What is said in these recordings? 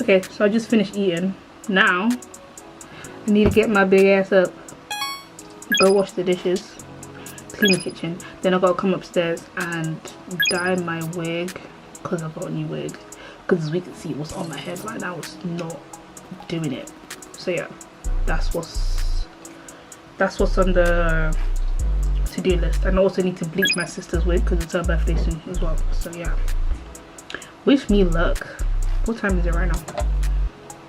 Okay, so I just finished eating. Now I need to get my big ass up, go wash the dishes, clean the kitchen. Then I gotta come upstairs and dye my wig because I got a new wig. Because as we can see, what's on my head right now is not doing it. So yeah, that's what's on the to-do list. And I also need to bleach my sister's wig because it's her birthday soon as well. So yeah, wish me luck. What time is it right now?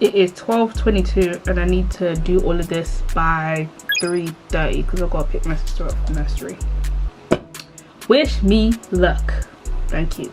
It is 12:22 and I need to do all of this by 3:30 because I've got to pick my sister up from nursery. Wish me luck. Thank you.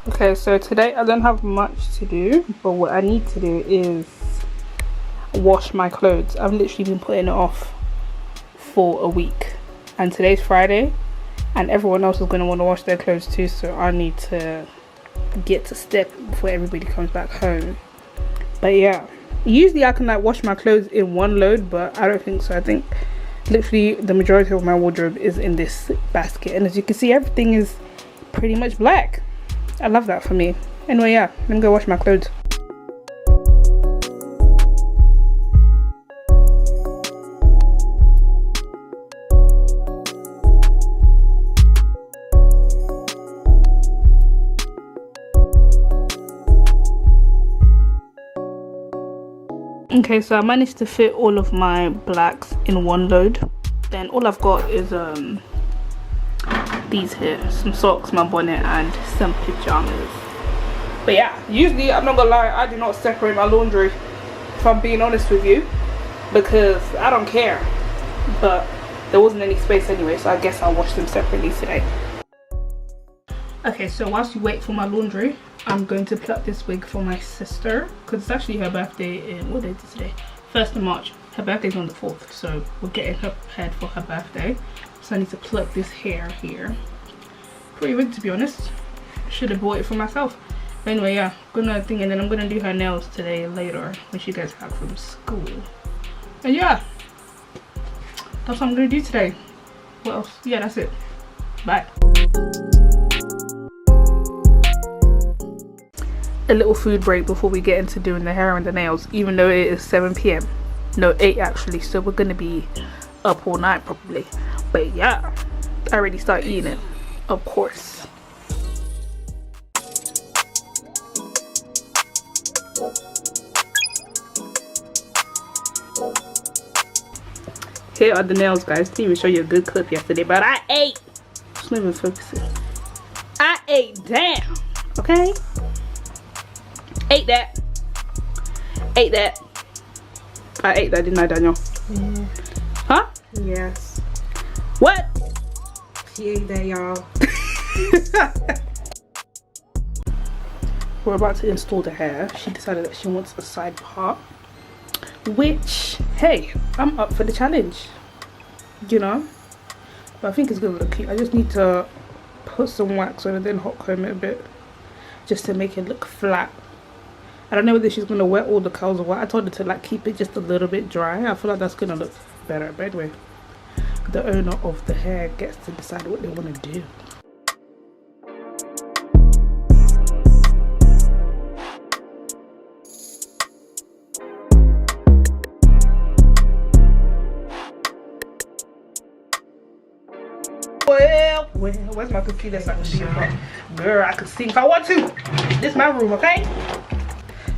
Okay, so today I don't have much to do, but what I need to do is wash my clothes. I've literally been putting it off for a week, and today's Friday and everyone else is going to want to wash their clothes too, so I need to get to step before everybody comes back home. But yeah, usually I can like wash my clothes in one load, but I don't think so. I think literally the majority of my wardrobe is in this basket, and as you can see, everything is pretty much black. I love that for me. Anyway, yeah, let me go wash my clothes. Okay, so I managed to fit all of my blacks in one load. Then all I've got is these here, some socks, my bonnet, and some pajamas. But yeah, usually I'm not gonna lie, I do not separate my laundry, if I'm being honest with you, because I don't care. But there wasn't any space anyway, so I guess I'll wash them separately today. Okay, so whilst you wait for my laundry, I'm going to pluck this wig for my sister because it's actually her birthday in, what day is it today? 1st of March. Her birthday's on the 4th, so we're getting her prepared for her birthday. So I need to pluck this hair here. Pretty wig, to be honest. Should have bought it for myself. But anyway, yeah, gonna think, and then I'm gonna do her nails today later when she gets back from school. And yeah, that's what I'm gonna do today. What else? Yeah, that's it. Bye. A little food break before we get into doing the hair and the nails, even though it is 7 p.m. No, 8 actually, so we're gonna be up all night probably. But yeah, I already started eating it, of course. Here are the nails, guys. Didn't even show you a good clip yesterday, but I ate. It's not even focusing. I ate down, okay? Ate that. Ate that. I ate that, didn't I, Daniel? Yeah. Huh? Yes. What? She ate that, y'all. We're about to install the hair. She decided that she wants a side part, which, hey, I'm up for the challenge, you know. But I think it's gonna look cute. I just need to put some wax on and then hot comb it a bit, just to make it look flat. I don't know whether she's gonna wet all the curls or what. I told her to like keep it just a little bit dry. I feel like that's gonna look better. But anyway, the owner of the hair gets to decide what they want to do. Well, where's my computer so I can see it from? Girl, I can sing if I want to. This is my room, okay?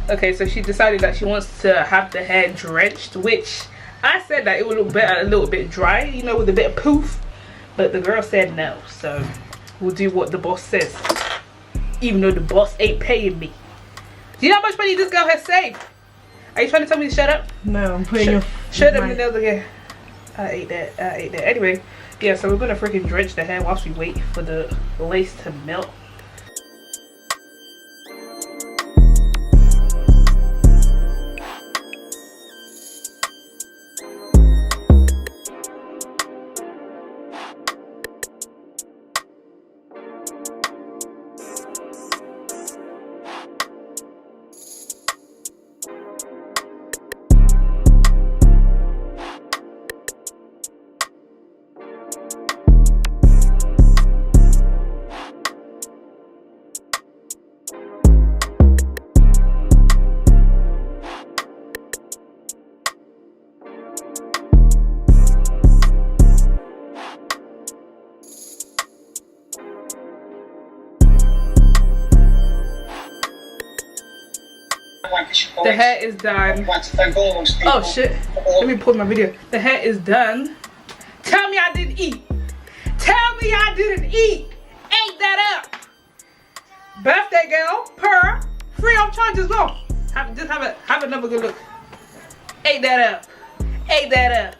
Okay, so she decided that she wants to have the hair drenched, which I said that it would look better a little bit dry, you know, with a bit of poof. But the girl said no, so we'll do what the boss says. Even though the boss ain't paying me. Do you know how much money this girl has saved? Are you trying to tell me to shut up? No, I'm putting your... Shut up, the nails again. I ate that. Anyway, yeah, so we're gonna freaking drench the hair whilst we wait for the lace to melt. The hair is done. Oh shit, let me pause my video. The hair is done. Tell me I didn't eat. Tell me I didn't eat. Ate that up. Birthday girl, purr, free of charge as well. Have another good look. Ate that up. Ate that up.